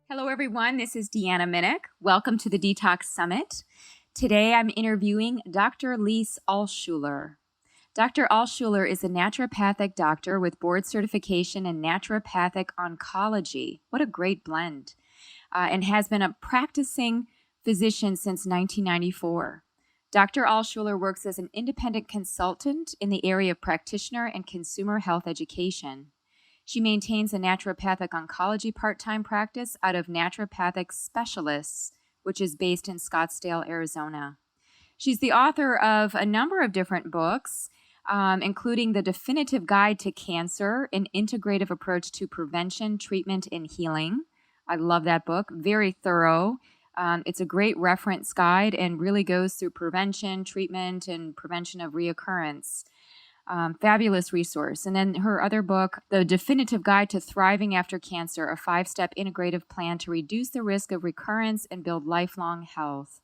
Hello, everyone. This is Deanna Minnick. Welcome to the Detox Summit. Today, I'm interviewing Dr. Lise Alschuler. Dr. Alschuler is a naturopathic doctor with board certification in naturopathic oncology. What a great blend. And has been a practicing physician since 1994. Dr. Alschuler works as an independent consultant in the area of practitioner and consumer health education. She maintains a naturopathic oncology part-time practice out of Naturopathic Specialists, which is based in Scottsdale, Arizona. She's the author of a number of different books, including The Definitive Guide to Cancer, an integrative approach to prevention, treatment, and healing. I love that book. Very thorough. It's a great reference guide and really goes through prevention, treatment, and prevention of reoccurrence. Fabulous resource. And then her other book, The Definitive Guide to Thriving After Cancer, a 5-step integrative plan to reduce the risk of recurrence and build lifelong health.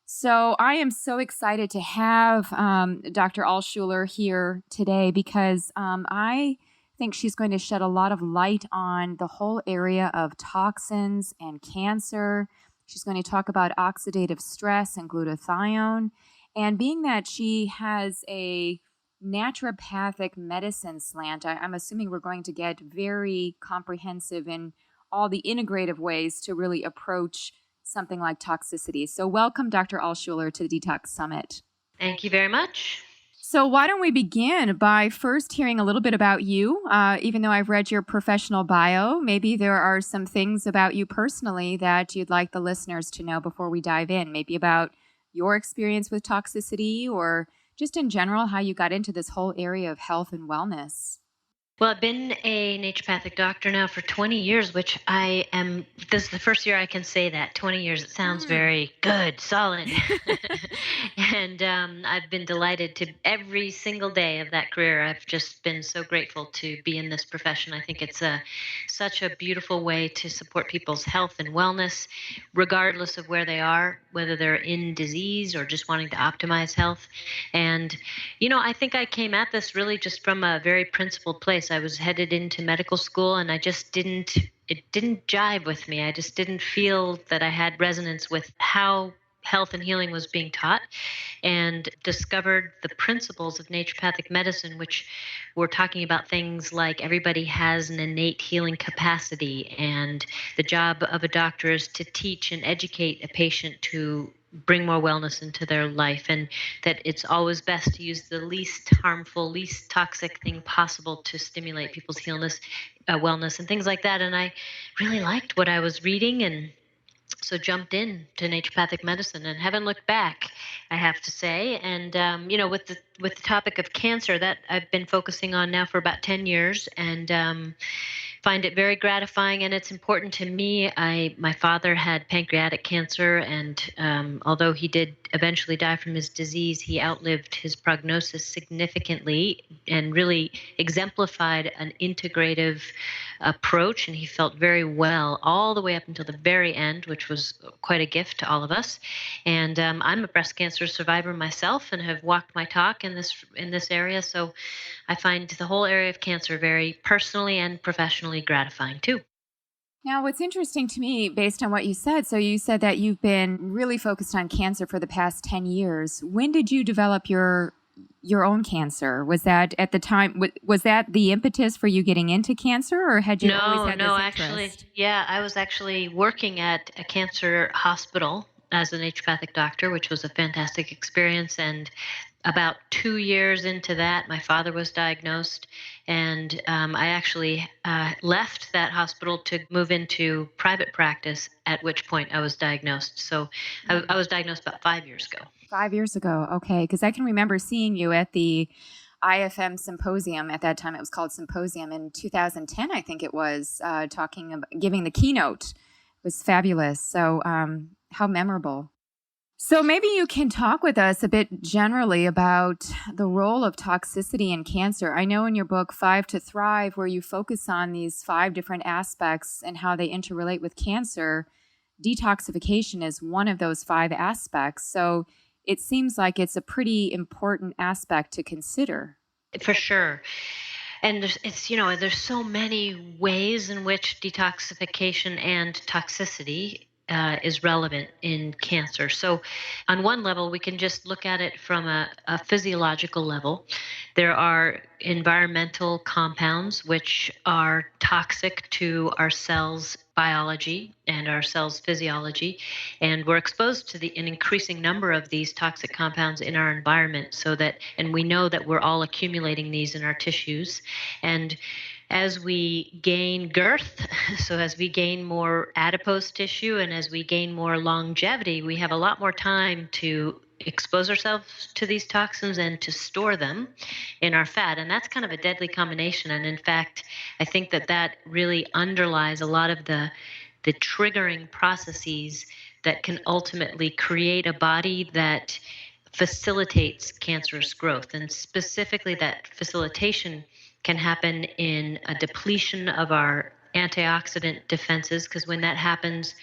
So I am so excited to have Dr. Alschuler here today because I think she's going to shed a lot of light on the whole area of toxins and cancer. She's going to talk about oxidative stress and glutathione. And being that she has a naturopathic medicine slant, I'm assuming we're going to get very comprehensive in all the integrative ways to really approach something like toxicity. So welcome, Dr. Alschuler, to the Detox Summit. Thank you very much. So why don't we begin by first hearing a little bit about you? Even though I've read your professional bio, maybe there are some things about you personally that you'd like the listeners to know before we dive in, maybe about your experience with toxicity or just in general, how you got into this whole area of health and wellness. Well, I've been a naturopathic doctor now for 20 years, which this is the first year I can say that. 20 years, it sounds very good, solid. And I've been delighted to every single day of that career. I've just been so grateful to be in this profession. I think it's such a beautiful way to support people's health and wellness, regardless of where they are, whether they're in disease or just wanting to optimize health. And, I think I came at this really just from a very principled place. I was headed into medical school and it didn't jive with me. I just didn't feel that I had resonance with how health and healing was being taught, and discovered the principles of naturopathic medicine, which were talking about things like everybody has an innate healing capacity, and the job of a doctor is to teach and educate a patient to bring more wellness into their life, and that it's always best to use the least harmful, least toxic thing possible to stimulate people's wellness and things like that. And I really liked what I was reading, and so jumped in to naturopathic medicine and haven't looked back, I have to say. And with the topic of cancer, that I've been focusing on now for about 10 years, and find it very gratifying, and it's important to me. My father had pancreatic cancer, and although he did eventually die from his disease, he outlived his prognosis significantly and really exemplified an integrative approach, and he felt very well all the way up until the very end, which was quite a gift to all of us. And I'm a breast cancer survivor myself and have walked my talk in this area, so I find the whole area of cancer very personally and professionally gratifying too. Now, what's interesting to me, based on what you said, so you said that you've been really focused on cancer for the past 10 years. When did you develop your own cancer? Was that at the time, was that the impetus for you getting into cancer, or had you always had this interest? Actually, yeah, I was actually working at a cancer hospital as a naturopathic doctor, which was a fantastic experience. And about 2 years into that, my father was diagnosed, and I actually left that hospital to move into private practice, at which point I was diagnosed. So I was diagnosed about 5 years ago. 5 years ago, okay, because I can remember seeing you at the IFM symposium. At that time, it was called Symposium in 2010, I think it was, giving the keynote. It was fabulous. So how memorable. So maybe you can talk with us a bit generally about the role of toxicity in cancer. I know in your book, 5 to Thrive, where you focus on these 5 different aspects and how they interrelate with cancer, detoxification is one of those 5 aspects. So it seems like it's a pretty important aspect to consider. For sure. And there's so many ways in which detoxification and toxicity is relevant in cancer. So, on one level, we can just look at it from a physiological level. There are environmental compounds which are toxic to our cells' biology and our cells' physiology, and we're exposed to an increasing number of these toxic compounds in our environment. And we know that we're all accumulating these in our tissues, and as we gain girth, so as we gain more adipose tissue and as we gain more longevity, we have a lot more time to expose ourselves to these toxins and to store them in our fat. And that's kind of a deadly combination. And in fact, I think that really underlies a lot of the triggering processes that can ultimately create a body that facilitates cancerous growth. And specifically, that facilitation can happen in a depletion of our antioxidant defenses, because when that happens,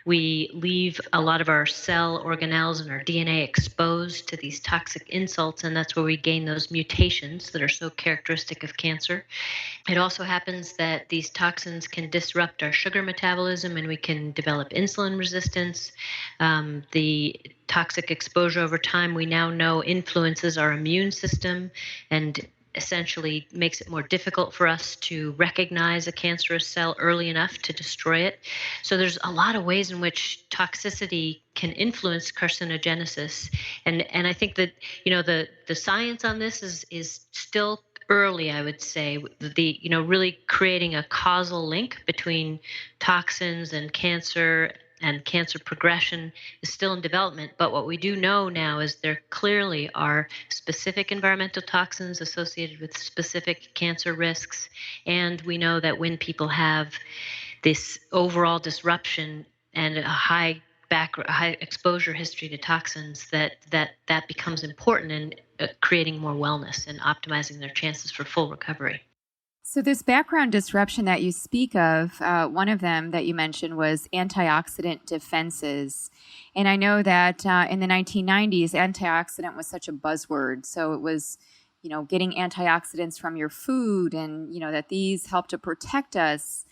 we leave a lot of our cell organelles and our DNA exposed to these toxic insults, and that's where we gain those mutations that are so characteristic of cancer. It also happens that these toxins can disrupt our sugar metabolism and we can develop insulin resistance. The toxic exposure over time, we now know, influences our immune system and essentially makes it more difficult for us to recognize a cancerous cell early enough to destroy it. So there's a lot of ways in which toxicity can influence carcinogenesis. And I think that, the science on this is still early, I would say. Really creating a causal link between toxins and cancer progression is still in development. But what we do know now is there clearly are specific environmental toxins associated with specific cancer risks. And we know that when people have this overall disruption and a high exposure history to toxins, that becomes important in creating more wellness and optimizing their chances for full recovery. So, this background disruption that you speak of, one of them that you mentioned was antioxidant defenses. And I know that in the 1990s, antioxidant was such a buzzword. So, it was, getting antioxidants from your food and, that these help to protect us.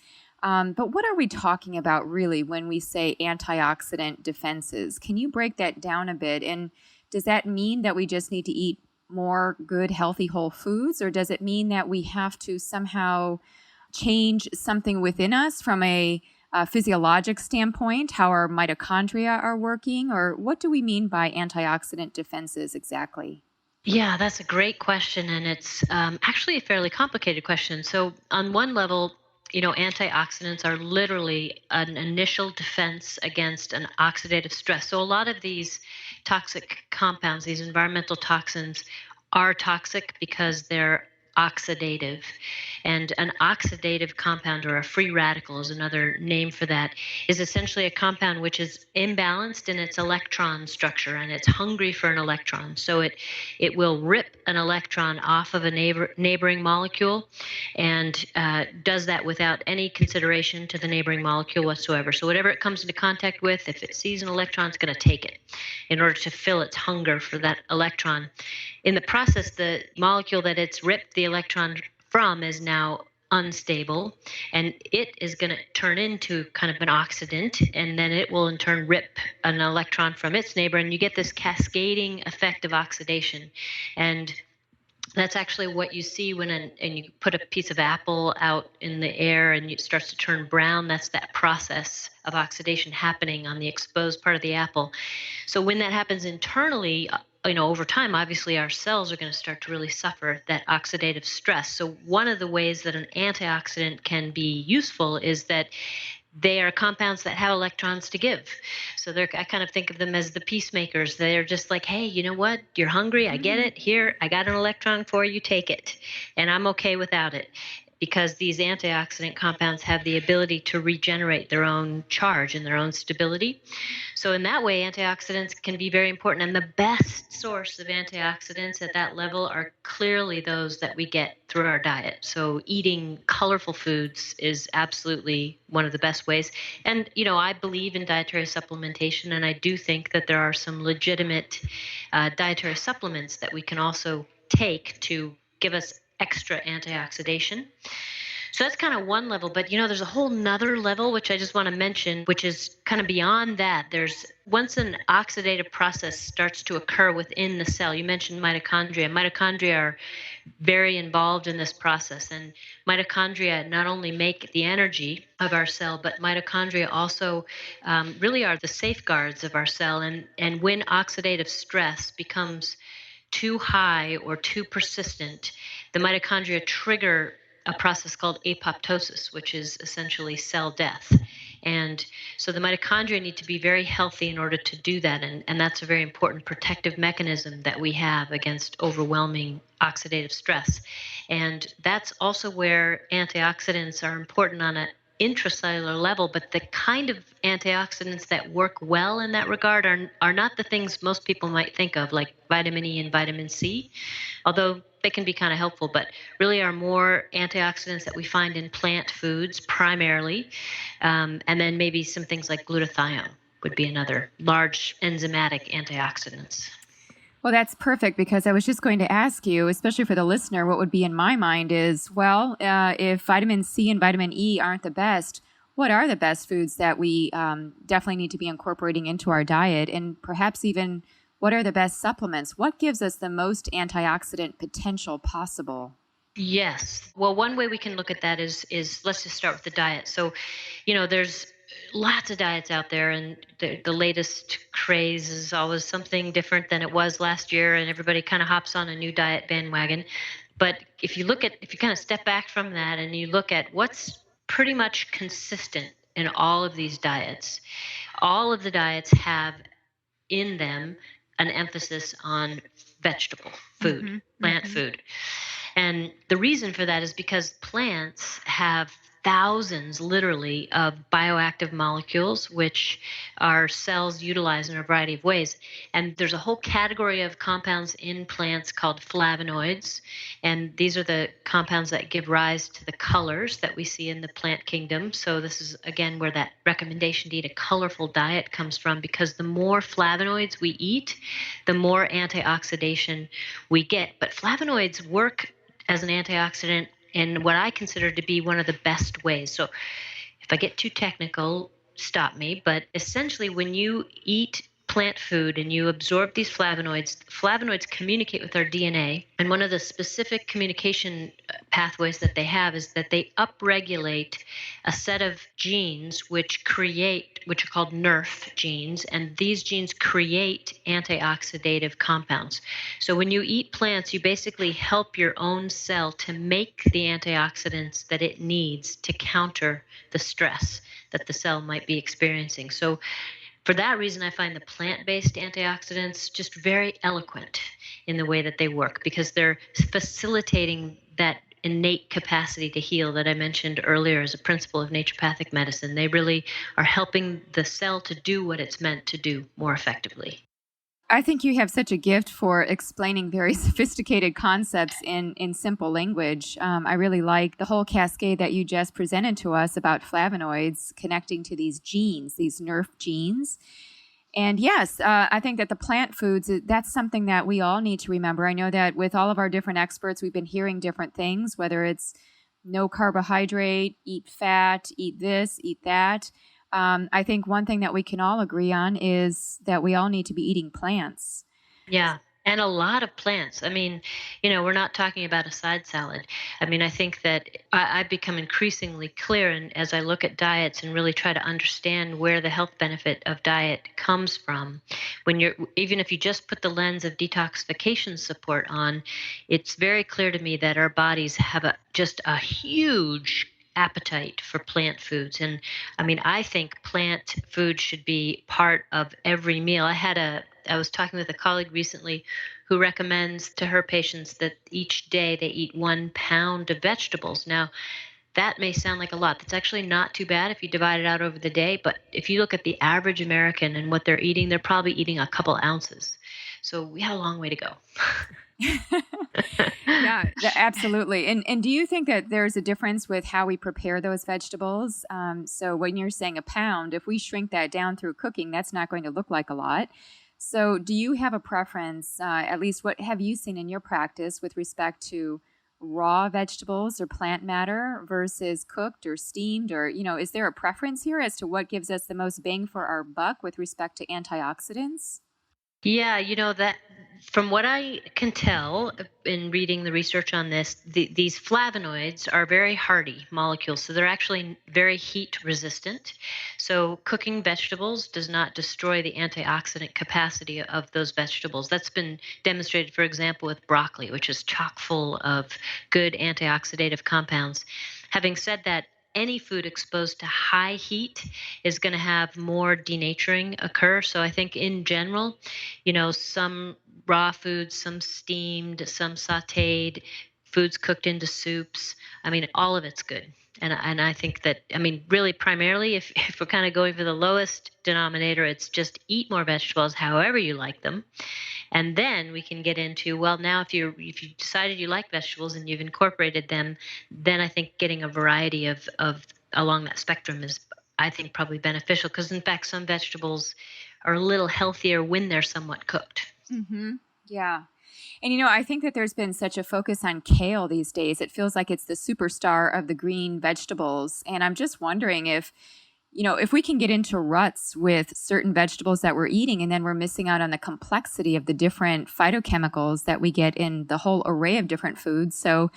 But what are we talking about really when we say antioxidant defenses? Can you break that down a bit? And does that mean that we just need to eat more good, healthy, whole foods? Or does it mean that we have to somehow change something within us from a physiologic standpoint, how our mitochondria are working? Or what do we mean by antioxidant defenses exactly? Yeah, that's a great question, and it's actually a fairly complicated question. So, on one level, antioxidants are literally an initial defense against an oxidative stress. So, a lot of these toxic compounds, these environmental toxins, are toxic because they're oxidative. And an oxidative compound, or a free radical is another name for that, is essentially a compound which is imbalanced in its electron structure and it's hungry for an electron. So it will rip an electron off of a neighboring molecule, and does that without any consideration to the neighboring molecule whatsoever. So whatever it comes into contact with, if it sees an electron, it's going to take it in order to fill its hunger for that electron. In the process, the molecule that it's ripped the electron from is now unstable, and it is going to turn into kind of an oxidant, and then it will in turn rip an electron from its neighbor, and you get this cascading effect of oxidation. And that's actually what you see and you put a piece of apple out in the air and it starts to turn brown. That's that process of oxidation happening on the exposed part of the apple. So when that happens internally, over time, obviously our cells are going to start to really suffer that oxidative stress. So one of the ways that an antioxidant can be useful is that they are compounds that have electrons to give. So I kind of think of them as the peacemakers. They're just like, hey, you know what? You're hungry. I get Mhm. it. Here, I got an electron for you. Take it. And I'm okay without it, because these antioxidant compounds have the ability to regenerate their own charge and their own stability. So in that way, antioxidants can be very important. And the best source of antioxidants at that level are clearly those that we get through our diet. So eating colorful foods is absolutely one of the best ways. And, I believe in dietary supplementation, and I do think that there are some legitimate dietary supplements that we can also take to give us extra antioxidation. So that's kind of one level, but there's a whole nother level which I just want to mention, which is kind of beyond that. There's once an oxidative process starts to occur within the cell. You mentioned mitochondria. Mitochondria are very involved in this process, and mitochondria not only make the energy of our cell, but mitochondria also really are the safeguards of our cell. And when oxidative stress becomes too high or too persistent, the mitochondria trigger a process called apoptosis, which is essentially cell death. And so the mitochondria need to be very healthy in order to do that. And that's a very important protective mechanism that we have against overwhelming oxidative stress. And that's also where antioxidants are important on an intracellular level, but the kind of antioxidants that work well in that regard are not the things most people might think of, like vitamin E and vitamin C, although they can be kind of helpful, but really are more antioxidants that we find in plant foods primarily. And then maybe some things like glutathione would be another large enzymatic antioxidants. Well, that's perfect because I was just going to ask you, especially for the listener, what would be in my mind is, well, if vitamin C and vitamin E aren't the best, what are the best foods that we definitely need to be incorporating into our diet? And perhaps even what are the best supplements? What gives us the most antioxidant potential possible? Yes. Well, one way we can look at that is let's just start with the diet. So, there's lots of diets out there, and the latest craze is always something different than it was last year, and everybody kind of hops on a new diet bandwagon. But if you kind of step back from that and you look at what's pretty much consistent in all of these diets, all of the diets have in them an emphasis on vegetable food, Mm-hmm, plant mm-hmm. food. And the reason for that is because plants have thousands, literally, of bioactive molecules, which our cells utilize in a variety of ways. And there's a whole category of compounds in plants called flavonoids. And these are the compounds that give rise to the colors that we see in the plant kingdom. So, this is again where that recommendation to eat a colorful diet comes from, because the more flavonoids we eat, the more antioxidation we get. But flavonoids work as an antioxidant in what I consider to be one of the best ways. So if I get too technical, stop me. But essentially, when you eat plant food and you absorb these flavonoids communicate with our DNA. And one of the specific communication pathways that they have is that they upregulate a set of genes which are called NERF genes. And these genes create antioxidative compounds. So when you eat plants, you basically help your own cell to make the antioxidants that it needs to counter the stress that the cell might be experiencing. So for that reason, I find the plant-based antioxidants just very eloquent in the way that they work, because they're facilitating that innate capacity to heal that I mentioned earlier as a principle of naturopathic medicine. They really are helping the cell to do what it's meant to do more effectively. I think you have such a gift for explaining very sophisticated concepts in simple language. I really like the whole cascade that you just presented to us about flavonoids connecting to these genes, these NERF genes. And yes, I think that the plant foods, that's something that we all need to remember. I know that with all of our different experts, we've been hearing different things, whether it's no carbohydrate, eat fat, eat this, eat that. I think one thing that we can all agree on is that we all need to be eating plants. Yeah. And a lot of plants. I mean, we're not talking about a side salad. I mean, I think that I've become increasingly clear, and as I look at diets and really try to understand where the health benefit of diet comes from, even if you just put the lens of detoxification support on, it's very clear to me that our bodies have just a huge appetite for plant foods. And I mean, I think plant food should be part of every meal. I was talking with a colleague recently who recommends to her patients that each day they eat 1 pound of vegetables. Now, that may sound like a lot. That's actually not too bad if you divide it out over the day. But if you look at the average American and what they're eating, they're probably eating a couple ounces. So we have a long way to go. Yeah, absolutely. And do you think that there's a difference with how we prepare those vegetables? So when you're saying a pound, if we shrink that down through cooking, that's not going to look like a lot. So do you have a preference, at least what have you seen in your practice with respect to raw vegetables or plant matter versus cooked or steamed? Or, is there a preference here as to what gives us the most bang for our buck with respect to antioxidants? Yeah, that from what I can tell in reading the research on this, these flavonoids are very hardy molecules. So they're actually very heat resistant. So cooking vegetables does not destroy the antioxidant capacity of those vegetables. That's been demonstrated, for example, with broccoli, which is chock full of good antioxidative compounds. Having said that, any food exposed to high heat is going to have more denaturing occur. So I think in general, some raw foods, some steamed, some sautéed, foods cooked into soups. I mean, all of it's good. And I think that, I mean, really primarily, if if we're kind of going for the lowest denominator, it's just eat more vegetables however you like them. And then we can get into, well, now if you decided you like vegetables and you've incorporated them, then I think getting a variety of along that spectrum is, I think, probably beneficial, because in fact some vegetables are a little healthier when they're somewhat cooked. Mm-hmm. Yeah. And I think that there's been such a focus on kale these days. It feels like it's the superstar of the green vegetables. And I'm just wondering if we can get into ruts with certain vegetables that we're eating, and then we're missing out on the complexity of the different phytochemicals that we get in the whole array of different foods. So,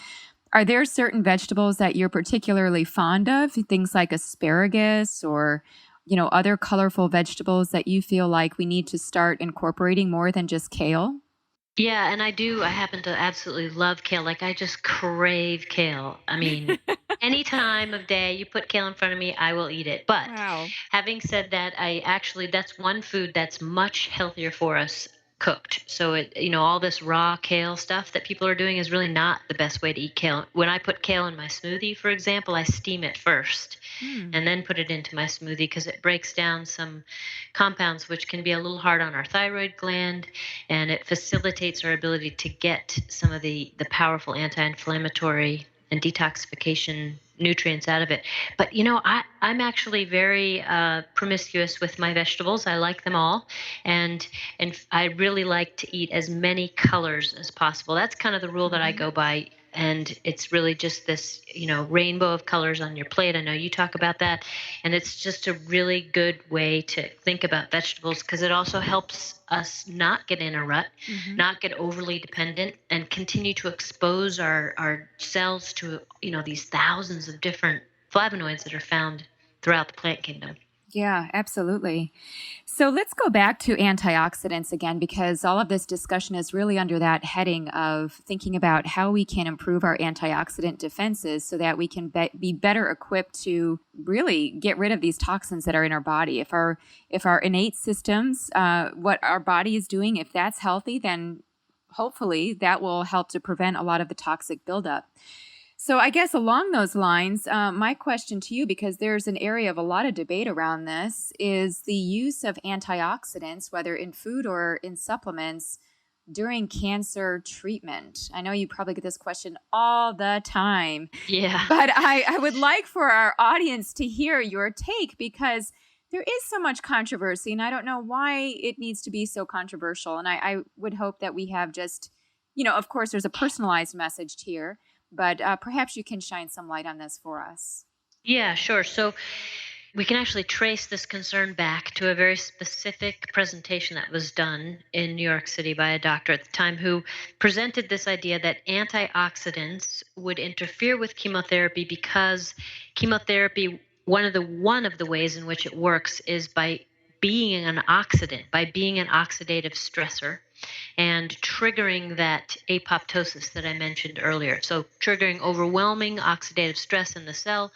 are there certain vegetables that you're particularly fond of? Things like asparagus or, other colorful vegetables that you feel like we need to start incorporating more than just kale? Yeah, and I do. I happen to absolutely love kale. Like, I just crave kale. I mean, any time of day you put kale in front of me, I will eat it. But Wow. having said that, that's one food that's much healthier for us cooked. So all this raw kale stuff that people are doing is really not the best way to eat kale. When I put kale in my smoothie, for example, I steam it first Hmm. and then put it into my smoothie, because it breaks down some compounds which can be a little hard on our thyroid gland, and it facilitates our ability to get some of the powerful anti-inflammatory and detoxification nutrients out of it. But I'm actually very promiscuous with my vegetables. I like them all, and I really like to eat as many colors as possible. That's kind of the rule that I Hmm. go by. And it's really just this, rainbow of colors on your plate. I know you talk about that, and it's just a really good way to think about vegetables, because it also helps us not get in a rut, Hmm. not get overly dependent, and continue to expose our cells to, these thousands of different flavonoids that are found throughout the plant kingdom. Yeah, absolutely. So let's go back to antioxidants again, because all of this discussion is really under that heading of thinking about how we can improve our antioxidant defenses so that we can be better equipped to really get rid of these toxins that are in our body. If our innate systems, what our body is doing, if that's healthy, then hopefully that will help to prevent a lot of the toxic buildup. So, I guess along those lines, my question to you, because there's an area of a lot of debate around this, is the use of antioxidants, whether in food or in supplements, during cancer treatment. I know you probably get this question all the time, Yeah. but I would like for our audience to hear your take, because there is so much controversy, and I don't know why it needs to be so controversial. And I would hope that we have just, of course, there's a personalized message here, but perhaps you can shine some light on this for us. Yeah, sure. So we can actually trace this concern back to a very specific presentation that was done in New York City by a doctor at the time, who presented this idea that antioxidants would interfere with chemotherapy, because chemotherapy, one of the ways in which it works is by being an oxidant, by being an oxidative stressor, and triggering that apoptosis that I mentioned earlier. So, triggering overwhelming oxidative stress in the cell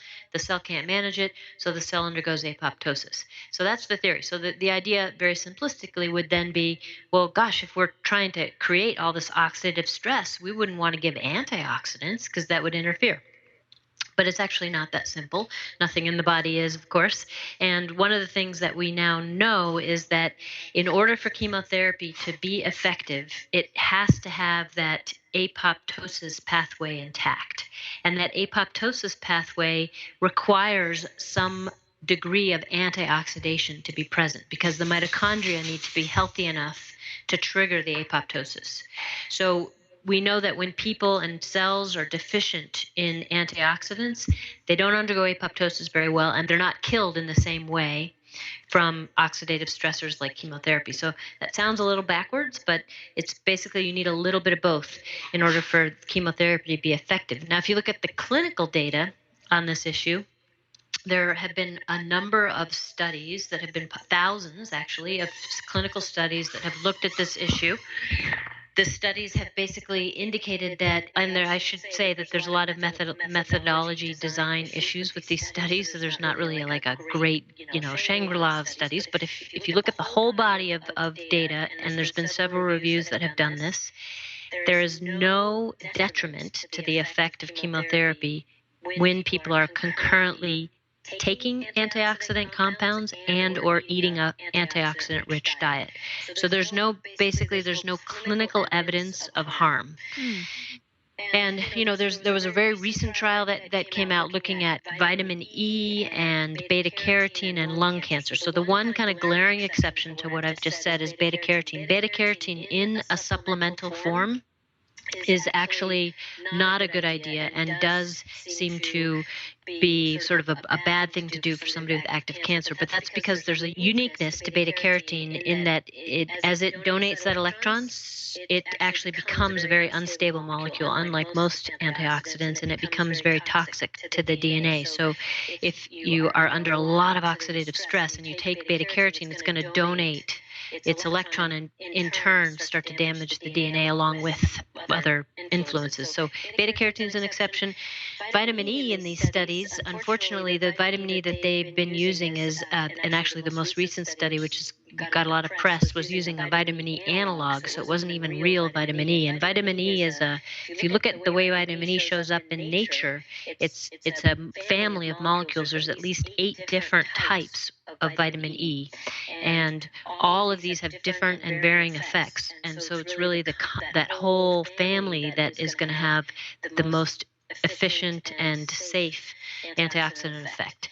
can't manage it, so the cell undergoes apoptosis. So, that's the theory. So, the idea, very simplistically, would then be, well, gosh, if we're trying to create all this oxidative stress, we wouldn't want to give antioxidants, because that would interfere. But it's actually not that simple. Nothing in the body is, of course. And one of the things that we now know is that in order for chemotherapy to be effective, it has to have that apoptosis pathway intact. And that apoptosis pathway requires some degree of antioxidation to be present, because the mitochondria need to be healthy enough to trigger the apoptosis. So we know that when people and cells are deficient in antioxidants, they don't undergo apoptosis very well, and they're not killed in the same way from oxidative stressors like chemotherapy. So that sounds a little backwards, but it's basically you need a little bit of both in order for chemotherapy to be effective. Now, if you look at the clinical data on this issue, there have been a number of studies that have been thousands actually of clinical studies that have looked at this issue. The studies have basically indicated that, and there, I should say that there's a lot of methodology design issues with these studies. So there's not really like a great, Shangri-La of studies. But if you look at the whole body of data, and there's been several reviews that have done this, there is no detriment to the effect of chemotherapy when people are concurrently taking antioxidant compounds and or eating a antioxidant rich diet. So there's no clinical evidence of harm. Hmm. And there was a very recent trial that came out looking at vitamin E and beta carotene and lung cancer. So the one kind of glaring exception to what I've just said is beta carotene. Beta carotene in a supplemental form is actually not a good idea and does seem to be sort of a bad thing to do for somebody with active cancer. But that's because there's a uniqueness to beta carotene in that as it donates that electrons, it actually becomes a very unstable molecule, unlike most antioxidants, and it becomes very toxic to the DNA. So if you are under a lot of oxidative stress and you take beta carotene, it's going to donate its electron and in turn start to damage the DNA along with other influences. So beta carotene is an exception. Vitamin E in these studies, unfortunately, the vitamin E that they've been using is, and actually the most recent study, which has got a lot of press, was using a vitamin E analog, so it wasn't even real vitamin E. And vitamin E is if you look at the way vitamin E shows up in nature, it's a family of molecules. There's at least 8 different types of vitamin E, and all of these have different and varying effects. And so it's really that whole family that is going to have the most efficient and safe antioxidant effect.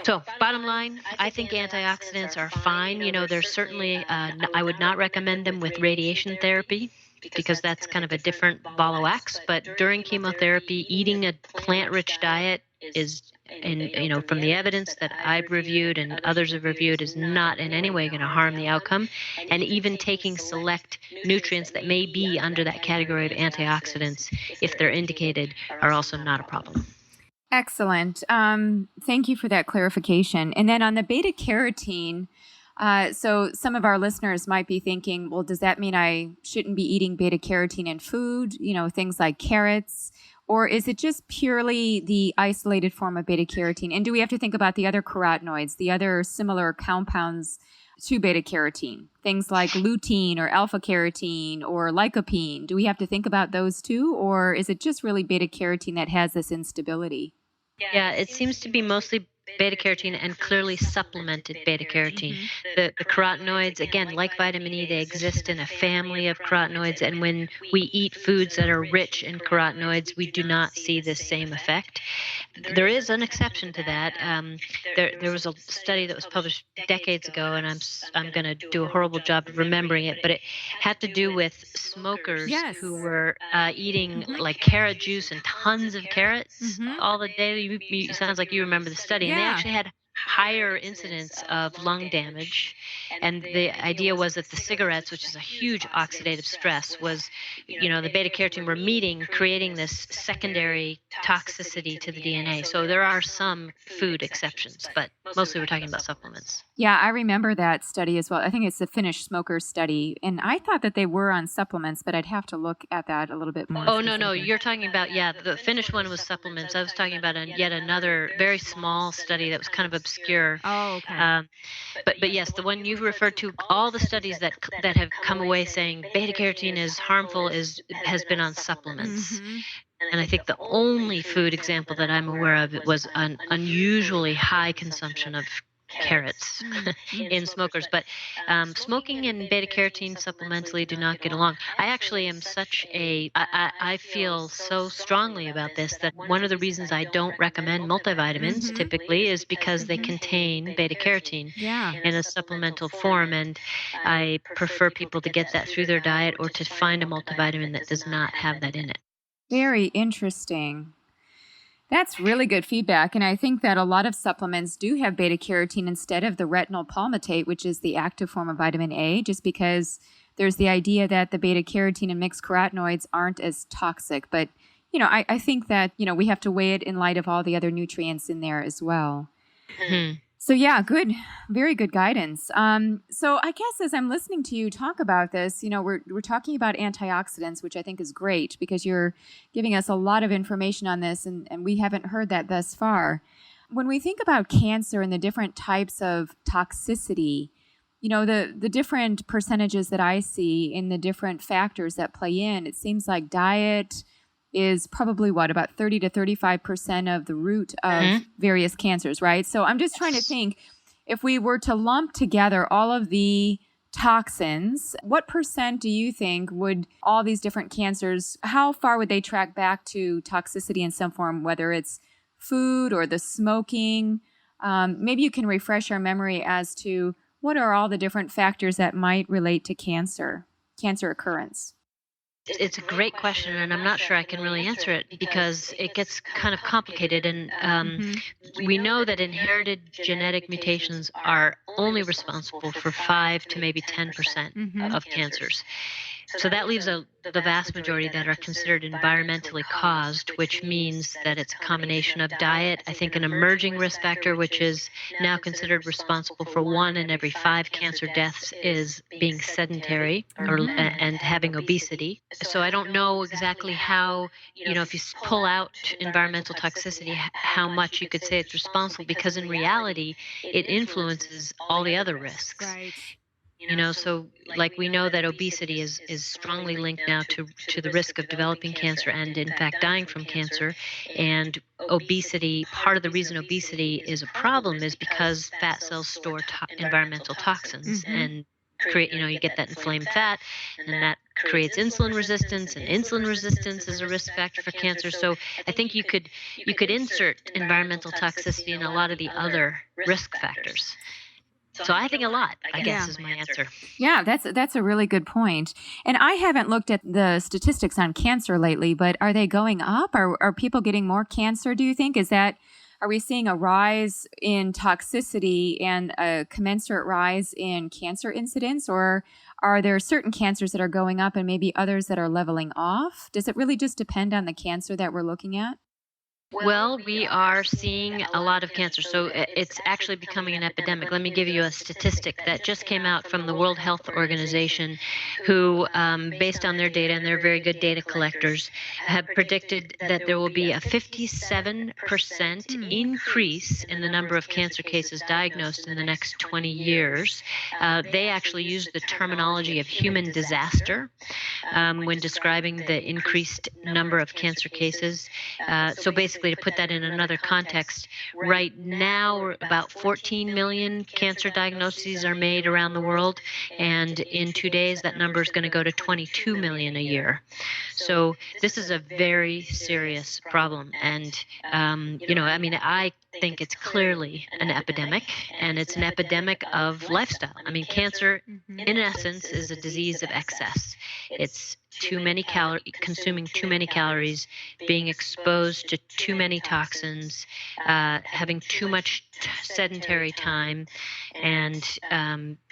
So, bottom line, I think antioxidants are fine. There's certainly, I would not recommend them with radiation therapy because that's kind of a different ball of wax. But during chemotherapy, eating a plant rich diet is, and from the evidence that I've reviewed and others have reviewed, is not in any way going to harm the outcome. And even taking select nutrients that may be under that category of antioxidants, if they're indicated, are also not a problem. Excellent. Thank you for that clarification. And then on the beta carotene, so some of our listeners might be thinking, well, does that mean I shouldn't be eating beta carotene in food, things like carrots? Or is it just purely the isolated form of beta carotene? And do we have to think about the other carotenoids, the other similar compounds to beta carotene, things like lutein or alpha carotene or lycopene? Do we have to think about those too? Or is it just really beta carotene that has this instability? Yeah, it seems to be mostly beta carotene and clearly supplemented beta carotene. Mhm. The carotenoids, again, like vitamin E, they exist in a family of carotenoids. And when we eat foods that are rich in carotenoids, we do not see this same effect. There is an exception to that. There was a study that was published decades ago, and I'm going to do a horrible job of remembering it, but it had to do with smokers Yes. who were eating like carrot juice and tons of carrots Mhm. all the day. Sounds like you remember the study, and they Yeah. actually had higher incidence of lung damage. And the idea was that the cigarettes, which is a huge oxidative stress, was, the beta carotene were creating this secondary toxicity to the DNA. So there are some food exceptions, but mostly we're talking about supplements. Yeah, I remember that study as well. I think it's the Finnish smokers study. And I thought that they were on supplements, but I'd have to look at that a little bit more Oh, no, no, specifically. you're talking about, yeah, the Finnish one was supplements. I was talking about yet another very small study that was kind of obscure. Oh, okay. But yes, the one you referred to, all the studies that have come away saying beta carotene is harmful has been on supplements. Hmm. And I think the only food example that I'm aware of it was an unusually high consumption of carrots Mm. in smokers. But smoking and beta carotene supplementally do not get along. I actually am such a, I feel so strongly about this that one of the reasons I don't recommend multivitamins Mhm. typically is because they Mhm. contain beta carotene Yeah. in a supplemental form. And I prefer people to get that through their diet or to find a multivitamin that does not have that in it. Very interesting. That's really good feedback. And I think that a lot of supplements do have beta carotene instead of the retinol palmitate, which is the active form of vitamin A, just because there's the idea that the beta carotene and mixed carotenoids aren't as toxic. But, I think that, we have to weigh it in light of all the other nutrients in there as well. Hmm. So yeah, good, very good guidance. So I guess as I'm listening to you talk about this, we're talking about antioxidants, which I think is great because you're giving us a lot of information on this, and we haven't heard that thus far. When we think about cancer and the different types of toxicity, the different percentages that I see in the different factors that play in, it seems like diet is probably what, about 30 to 35% of the root of Hmm. various cancers, right? So I'm just trying to think, if we were to lump together all of the toxins, what percent do you think would all these different cancers, how far would they track back to toxicity in some form, whether it's food or the smoking? Maybe you can refresh our memory as to what are all the different factors that might relate to cancer occurrence. It's a great question, and I'm not sure I can really answer it because it gets kind of complicated. And Mm-hmm. we know that inherited genetic mutations are only responsible for 5 to maybe 10% Mm-hmm. of cancers. So that leaves the vast majority that are considered environmentally caused, which means that it's a combination of diet. I think an emerging risk factor, which is now considered responsible for 1 in every 5 cancer deaths, is being sedentary and having obesity. So I don't know exactly how, if you pull out environmental toxicity, how much you could say it's responsible, because in reality, it influences all the other risks. Right. So like we know that obesity is strongly linked now to the risk of developing cancer and in fact dying from cancer. And obesity, part of the reason obesity is a problem is because fat cells store environmental toxins Mm-hmm. and create, you get that inflamed fat, and that creates insulin resistance, and insulin resistance is a risk factor for cancer. So I think you could insert environmental toxicity in a lot of the other risk factors. So I think a lot, I guess, Yeah. is my answer. Yeah, that's a really good point. And I haven't looked at the statistics on cancer lately, but are they going up? Are people getting more cancer, do you think? Are we seeing a rise in toxicity and a commensurate rise in cancer incidence, or are there certain cancers that are going up and maybe others that are leveling off? Does it really just depend on the cancer that we're looking at? Well, we are seeing a lot of cancer. So it's actually becoming an epidemic. Let me give you a statistic that just came out from the World Health Organization, who, based on their data, and they're very good data collectors, have predicted that there will be a 57% Hmm. increase in the number of cancer cases diagnosed in the next 20 years. They actually use the terminology of human disaster when describing the increased number of cancer cases. So basically, to put that in another context, right now about 14 million cancer diagnoses are made around the world, and in 2 days that number is going to go to 22 million a year. So this is a very serious problem, and I mean, I think it's clearly an epidemic, and it's an epidemic of lifestyle. I mean, cancer, Mhm. in essence, is a disease of excess. It's too many consuming too many calories, being exposed to too many toxins, having too much sedentary time, and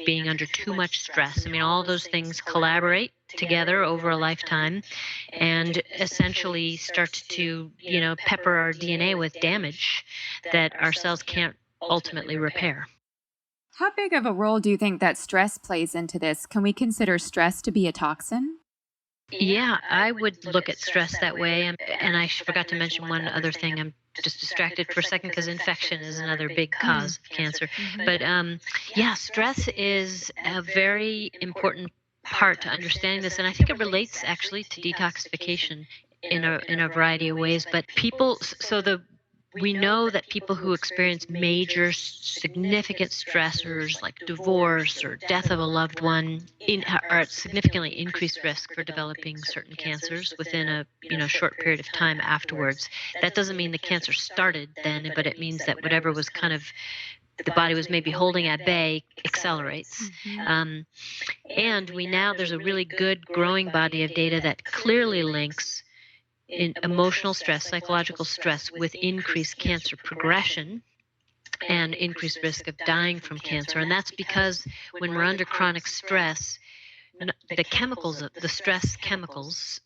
being under too much stress. I mean, all those things collaborate together over a lifetime and essentially start to, pepper our DNA with damage that our cells can't ultimately repair. How big of a role do you think that stress plays into this? Can we consider stress to be a toxin? Yeah, I would look at stress that way. And I forgot to mention one other thing. I'm just distracted for a second because infection is another big Mm. cause of cancer. Mhm. But yeah, stress is a very important part to understanding this. And I think it relates actually to detoxification in a variety of ways. But people, so the we know that people who experience major significant stressors like divorce or death of a loved one are at significantly increased risk for developing certain cancers within a short period of time afterwards. That doesn't mean the cancer started then, but it means that whatever was kind of the body was maybe holding at bay accelerates. Mhm. And we now there's a really good growing body of data that clearly links in emotional stress, psychological stress, with increased cancer progression and increased risk of dying from cancer. And that's because when we're under chronic stress, the chemicals, the stress chemicals,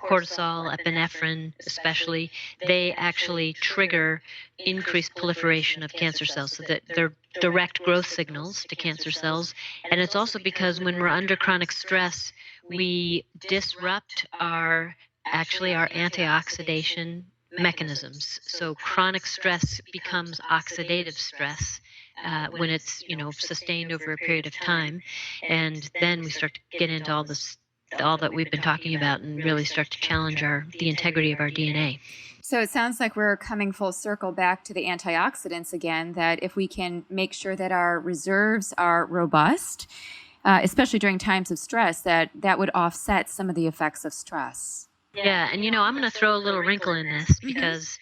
cortisol, epinephrine especially, they actually trigger increased proliferation of cancer cells, so that they're direct growth signals to cancer cells. And it's also because when we're under chronic stress, we disrupt our antioxidation mechanisms. So chronic stress becomes oxidative stress when it's sustained over a period of time, and then we start to get into all that we've been talking about, and really start to challenge the integrity of our DNA. So it sounds like we're coming full circle back to the antioxidants again, that if we can make sure that our reserves are robust, especially during times of stress, that would offset some of the effects of stress. Yeah, and I'm going to throw a little wrinkle in this because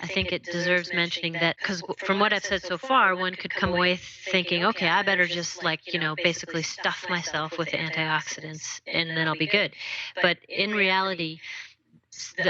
I think it deserves mentioning that, because from what I've said so far, one could come away thinking, okay, I better just basically stuff myself with antioxidants and then I'll be good. But in reality,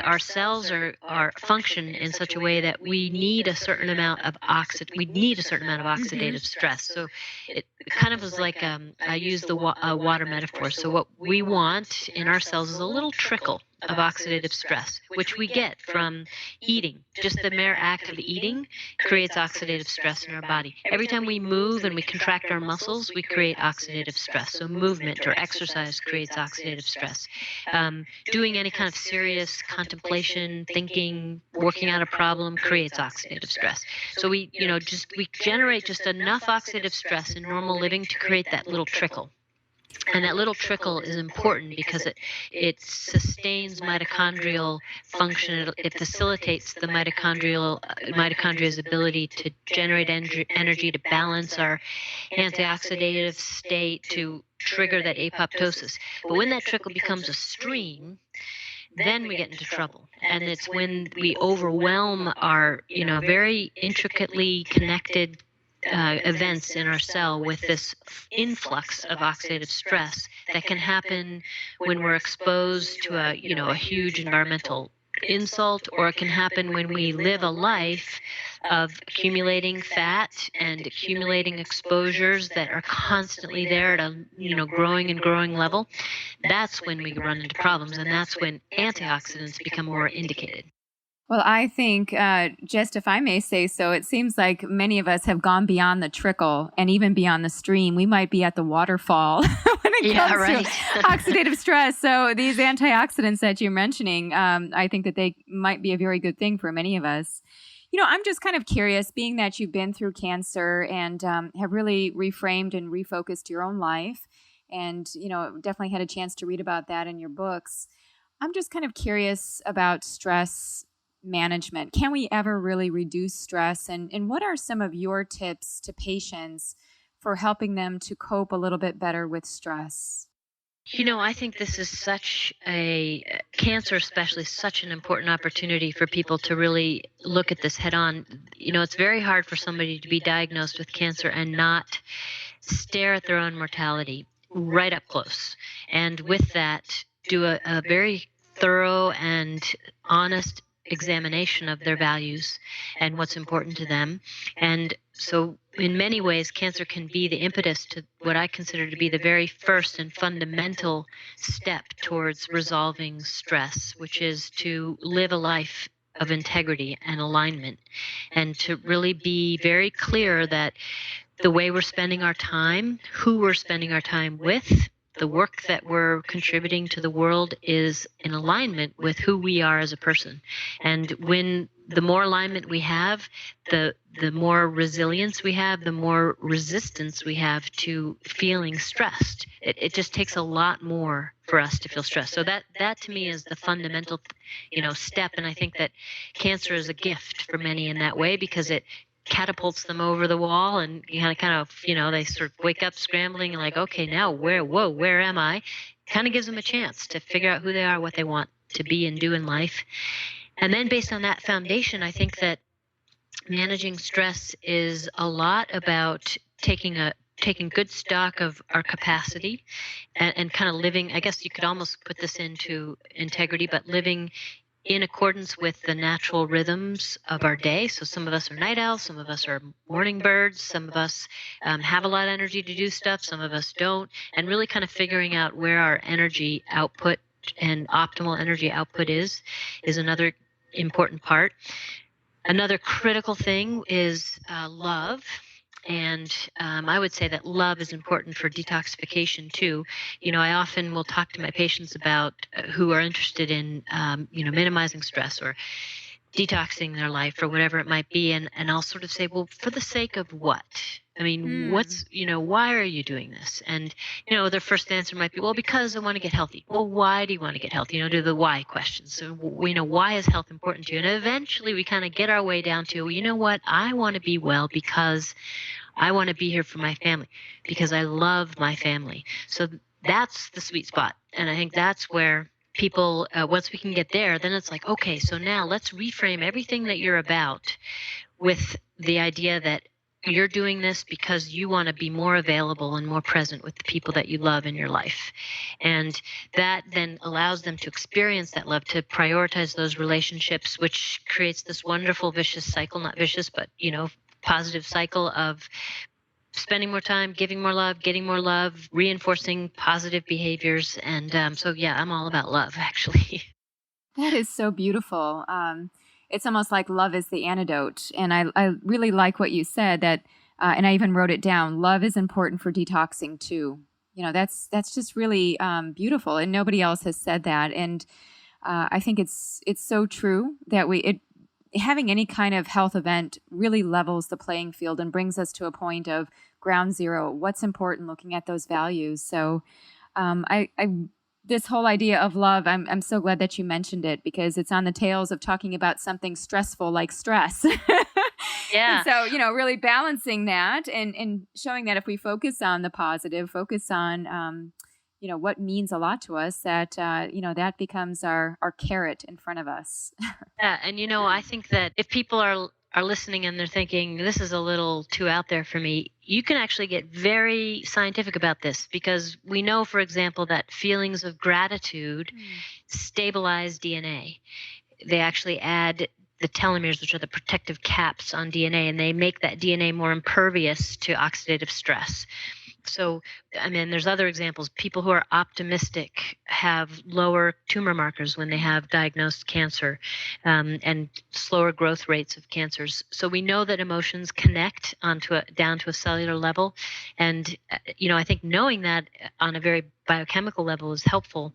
our cells are function in such a way that we need a certain amount of Mhm. oxidative stress. So it kind of is like, I use the water metaphor. So what we want in our cells is a little trickle of oxidative stress, which we get from eating. Just the mere act of eating creates oxidative stress in our body. Every time we move and we contract our muscles, we create oxidative stress. So movement or exercise creates oxidative stress. Doing any kind of serious contemplation, thinking, working out a problem creates oxidative stress. So we generate just enough oxidative stress in normal living to create that little trickle. And that little trickle is important because it sustains mitochondrial function. It facilitates the mitochondria's ability to generate energy to balance our antioxidative state, to trigger that apoptosis. But when that trickle becomes a stream, then we get into trouble. And it's when we overwhelm our, very intricately connected events in our cell with this influx of oxidative stress that can happen when we're exposed to a huge environmental insult, or it can happen when we live a life of accumulating fat and accumulating exposures that are constantly there at a growing and growing level. That's when we run into problems, and that's when antioxidants become more indicated. Well, I think, just if I may say so, it seems like many of us have gone beyond the trickle and even beyond the stream. We might be at the waterfall when it Yeah, comes to right. oxidative stress. So these antioxidants that you're mentioning, I think that they might be a very good thing for many of us. I'm just kind of curious, being that you've been through cancer and have really reframed and refocused your own life, and definitely had a chance to read about that in your books. I'm just kind of curious about stress management. Can we ever really reduce stress? And what are some of your tips to patients for helping them to cope a little bit better with stress? I think this is such a cancer, especially, such an important opportunity for people to really look at this head on. It's very hard for somebody to be diagnosed with cancer and not stare at their own mortality right up close. And with that, do a very thorough and honest examination of their values and what's important to them. And so, in many ways, cancer can be the impetus to what I consider to be the very first and fundamental step towards resolving stress, which is to live a life of integrity and alignment, and to really be very clear that the way we're spending our time, who we're spending our time with, the work that we're contributing to the world is in alignment with who we are as a person. And when the more alignment we have, the more resilience we have, the more resistance we have to feeling stressed. It just takes a lot more for us to feel stressed. So that to me is the fundamental, step. And I think that cancer is a gift for many in that way, because it catapults them over the wall, and you kind of, they sort of wake up scrambling and like, okay, now where am I? Kind of gives them a chance to figure out who they are, what they want to be and do in life. And then based on that foundation, I think that managing stress is a lot about taking good stock of our capacity, and kind of living, I guess you could almost put this into integrity, but living in accordance with the natural rhythms of our day. So some of us are night owls, some of us are morning birds, some of us have a lot of energy to do stuff, some of us don't, and really kind of figuring out where our energy output and optimal energy output is another important part. Another critical thing is love. And I would say that love is important for detoxification too. I often will talk to my patients about who are interested in, minimizing stress or detoxing their life or whatever it might be. And I'll sort of say, well, for the sake of what? I mean, Hmm. why are you doing this? And, their first answer might be, well, because I want to get healthy. Well, why do you want to get healthy? Do the why questions. So, why is health important to you? And eventually we kind of get our way down to, well, you know what? I want to be well because I want to be here for my family, because I love my family. So that's the sweet spot. And I think that's where people, once we can get there, then it's like, okay, so now let's reframe everything that you're about with the idea that you're doing this because you want to be more available and more present with the people that you love in your life. And that then allows them to experience that love, to prioritize those relationships, which creates this wonderful vicious cycle, not vicious, but, positive cycle of spending more time, giving more love, getting more love, reinforcing positive behaviors. And so, yeah, I'm all about love, actually. That is so beautiful. It's almost like love is the antidote. And I really like what you said that, and I even wrote it down. Love is important for detoxing too. That's just really beautiful, and nobody else has said that. And I think it's so true that having any kind of health event really levels the playing field and brings us to a point of ground zero. What's important? Looking at those values. So I this whole idea of love, I'm so glad that you mentioned it, because it's on the tails of talking about something stressful like stress. And Yeah. so, really balancing that and showing that if we focus on the positive, focus on, what means a lot to us, that, that becomes our carrot in front of us. Yeah, and I think that if people are listening and they're thinking this is a little too out there for me, you can actually get very scientific about this, because we know, for example, that feelings of gratitude Mm. stabilize DNA. They actually add the telomeres, which are the protective caps on DNA, and they make that DNA more impervious to oxidative stress. So, I mean, there's other examples. People who are optimistic have lower tumor markers when they have diagnosed cancer, and slower growth rates of cancers. So we know that emotions connect down to a cellular level, and I think knowing that on a very biochemical level is helpful,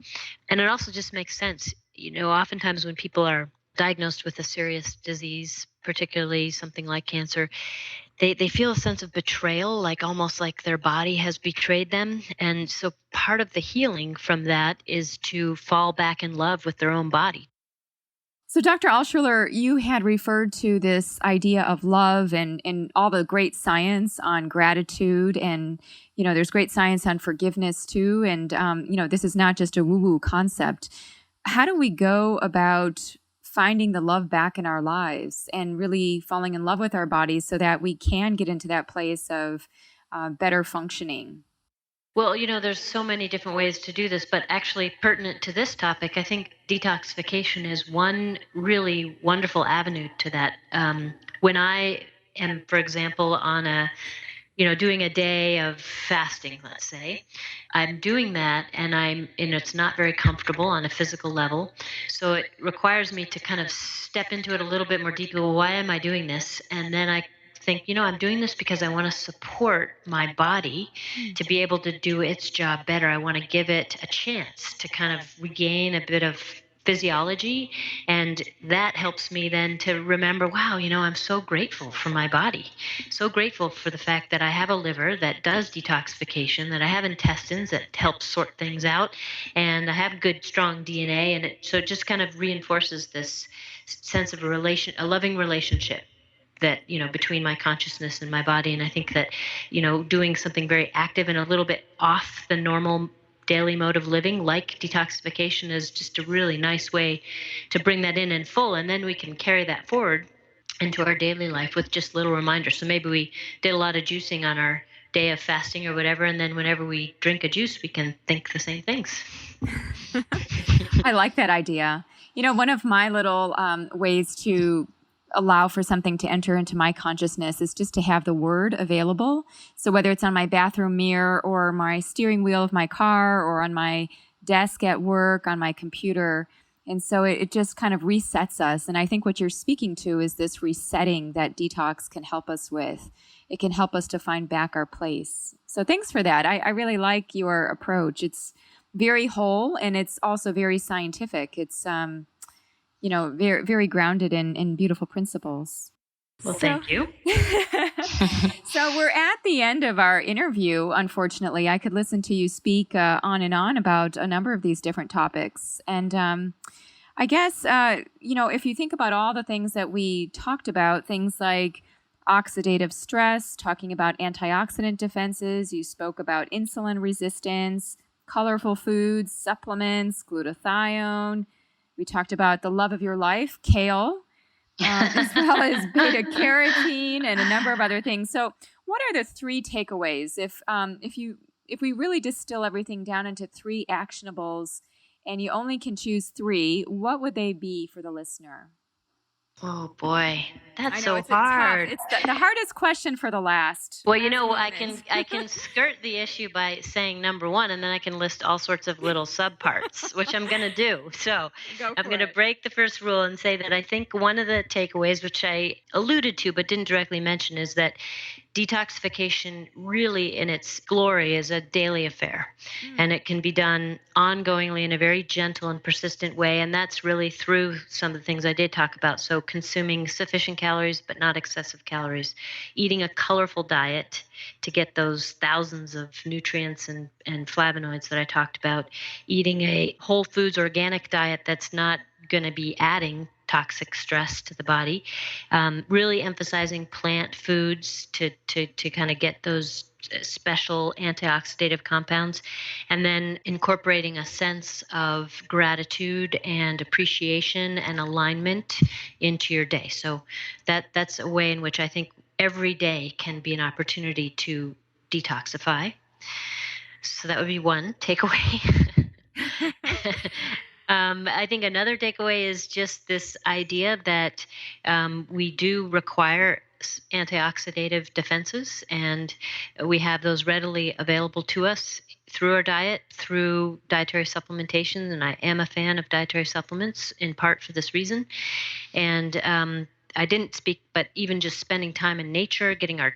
and it also just makes sense. Oftentimes when people are diagnosed with a serious disease, particularly something like cancer, they feel a sense of betrayal, like almost like their body has betrayed them. And so part of the healing from that is to fall back in love with their own body. So, Dr. Alschuler, you had referred to this idea of love and all the great science on gratitude. And, there's great science on forgiveness too. And, this is not just a woo woo concept. How do we go about finding the love back in our lives and really falling in love with our bodies so that we can get into that place of better functioning? Well, there's so many different ways to do this, but actually pertinent to this topic, I think detoxification is one really wonderful avenue to that. When I am, for example, on doing a day of fasting, let's say, I'm doing that, and it's not very comfortable on a physical level. So it requires me to kind of step into it a little bit more deeply. Well, why am I doing this? And then I think, I'm doing this because I want to support my body Mm. to be able to do its job better. I want to give it a chance to kind of regain a bit of physiology. And that helps me then to remember, wow, I'm so grateful for my body. So grateful for the fact that I have a liver that does detoxification, that I have intestines that help sort things out, and I have good, strong DNA. And so it just kind of reinforces this sense of a loving relationship that between my consciousness and my body. And I think that doing something very active and a little bit off the normal daily mode of living, like detoxification, is just a really nice way to bring that in full, and then we can carry that forward into our daily life with just little reminders. So maybe we did a lot of juicing on our day of fasting or whatever, and then whenever we drink a juice we can think the same things. I like that idea. One of my little ways to allow for something to enter into my consciousness is just to have the word available. So whether it's on my bathroom mirror or my steering wheel of my car or on my desk at work, on my computer. And so it just kind of resets us. And I think what you're speaking to is this resetting that detox can help us with. It can help us to find back our place. So thanks for that. I really like your approach. It's very whole, and it's also very scientific. It's very very grounded in beautiful principles. Well, So thank you. so we're at the end of our interview. Unfortunately, I could listen to you speak on and on about a number of these different topics, and I guess if you think about all the things that we talked about, things like oxidative stress, talking about antioxidant defenses, you spoke about insulin resistance, colorful foods, supplements, glutathione. We talked about the love of your life, kale, as well as beta carotene and a number of other things. So, what are the three takeaways if we really distill everything down into three actionables, and you only can choose three? What would they be for the listener? Oh boy, I that's know so it's a tough. hard. It's the hardest question for the last. Well, Last I moments. can skirt the issue by saying number one, and then I can list all sorts of little subparts, which I'm going to do. So Go I'm for going to it. break the first rule and say that I think one of the takeaways, which I alluded to but didn't directly mention, is that detoxification really in its glory is a daily affair, and Mm. it can be done ongoingly in a very gentle and persistent way, and that's really through some of the things I did talk about. So consuming sufficient calories but not excessive calories, eating a colorful diet to get those thousands of nutrients and flavonoids that I talked about, eating a whole foods organic diet that's not going to be adding toxic stress to the body, really emphasizing plant foods to kind of get those special antioxidative compounds, and then incorporating a sense of gratitude and appreciation and alignment into your day. So that's a way in which I think every day can be an opportunity to detoxify. So that would be one takeaway. I think another takeaway is just this idea that we do require antioxidative defenses, and we have those readily available to us through our diet, through dietary supplementation. And I am a fan of dietary supplements in part for this reason. And I didn't speak, but even just spending time in nature, getting our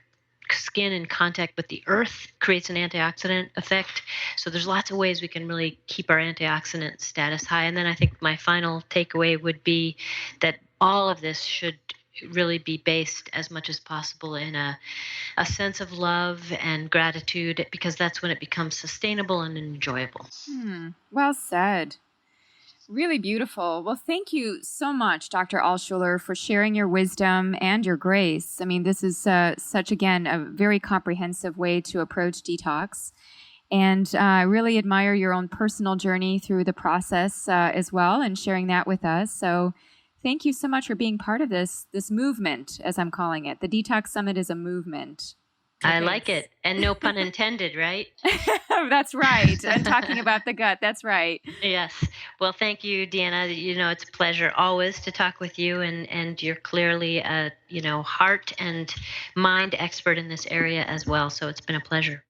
skin in contact with the earth creates an antioxidant effect. So there's lots of ways we can really keep our antioxidant status high. And then I think my final takeaway would be that all of this should really be based as much as possible in a sense of love and gratitude, because that's when it becomes sustainable and enjoyable. Well said. Really beautiful. Well, thank you so much, Dr. Alschuler, for sharing your wisdom and your grace. I mean, this is such, again, a very comprehensive way to approach detox. And I really admire your own personal journey through the process as well, and sharing that with us. So thank you so much for being part of this movement, as I'm calling it. The Detox Summit is a movement. So I like thanks. it. And no pun intended, right? That's right. And talking about the gut. That's right. Yes. Well, thank you, Deanna. It's a pleasure always to talk with you, and you're clearly a, heart and mind expert in this area as well. So it's been a pleasure.